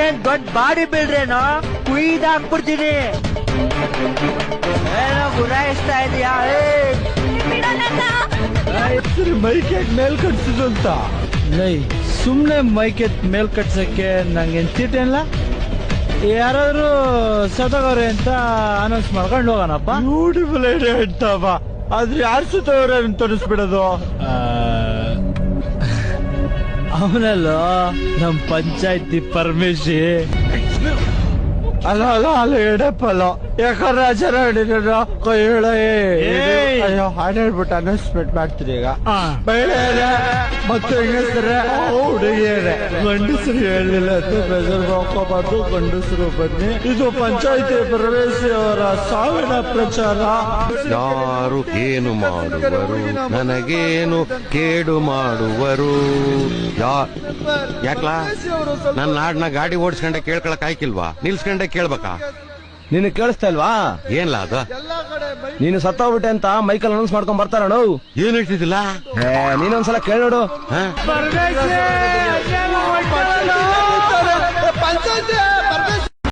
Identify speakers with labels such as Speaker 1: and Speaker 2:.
Speaker 1: ನೀನೇನ್ ದೊಡ್ಡ ಬಾಡಿ ಬಿಲ್ಡ್ರೇನೋ ಕುಯ್ದಾಕ್ಬಿಡ್ತೀನಿ. ಏನೋ ಗುರಾಯಿಸ್ತಾ ಇದೀಯಾ?
Speaker 2: ಮೈಕೆಟ್ ಮೇಲ್ ಕಟ್ಸಿದ್ರು ಅಂತ. ಸುಮ್ನೆ ಮೈಕೆಟ್ ಮೇಲ್ ಕಟ್ಸಕ್ಕೆ ನಂಗೆ ತಿಟ್ಟೇನಿಲ್ಲ. ಯಾರಾದ್ರೂ ಸತ್ತೋಗವ್ರೆ ಅಂತ ಅನೌನ್ಸ್ ಮಾಡ್ಕೊಂಡು ಹೋಗೋಣಪ್ಪ. ಬ್ಯೂಟಿಫುಲ್ ಐಡಿಯಾ ಅಂತಪ್ಪ. ಆದ್ರೆ ಯಾರು ಸತ್ತೋಗ್ರೆ ಅಂತ ತೋರಿಸ್ಬಿಡೋದು. ಅವನಲ್ಲೋ ನಮ್ ಪಂಚಾಯತಿ ಪರಮೇಶಿ. ಅಲ್ಲ ಅಲ್ಲ ಅಲ್ಲ ಎಡಪ್ಪಲ್ಲ. ಯಾಕಂದ್ರೆ ಆಚಾರ ಹಿಡಿದ್ರು ಕೈ ಹೇಳ. ಅಯ್ಯೋ ಹಾಡು ಹೇಳ್ಬಿಟ್ಟು ಅನೌನ್ಸ್ಮೆಂಟ್ ಮಾಡ್ತೀರಿ ಈಗ. ಮಹಿಳೆಯರೇ ಮತ್ತು ಹೆಂಗಸರೇ ಹುಡುಗಿಯರೇ, ಗಂಡಸರು ಹೇಳಲಿಲ್ಲ ಅಂತ ಬೇಜಾರು ಹಾಕೋಬಾರ್ದು. ಗಂಡಸರು ಬನ್ನಿ. ಇದು ಪಂಚಾಯತಿ ಪರಮೇಶಿ ಅವರ ಸಾವಿನ ಪ್ರಚಾರ.
Speaker 3: ಯಾರು ಏನು ಮಾಡುವರು, ನನಗೇನು ಕೇಡು ಮಾಡುವರು. ಯಾಕ್ಲಾ ನನ್ನ ಹಾಡ್ನ ಗಾಡಿ ಓಡಿಸ್ಕೊಂಡೆ ಕೇಳ್ಕೊಳಕ್ ಆಯ್ಕಿಲ್ವಾ? ನಿಲ್ಸ್ಕೊಂಡೆ ಕೇಳ್ಬೇಕಾ?
Speaker 4: ನೀನು ಕೇಳಿಸ್ತಾ ಇಲ್ವಾ?
Speaker 3: ಏನ್ಲ ಅದು?
Speaker 4: ನೀನು ಸತ್ತೋಗ್ಬಿಟ್ಟೆ ಅಂತ ಮೈಕಲ್ ಅನೌನ್ಸ್ ಮಾಡ್ಕೊಂಡ್ ಬರ್ತಾರ.
Speaker 3: ಏನ್ ಹೇಳ್ತಿದ್ದಿಲ್ಲ?
Speaker 4: ನೀನೊಂದ್ಸಲ ಕೇಳಿ ನೋಡು.
Speaker 2: ಪಂಚಾಯತಿ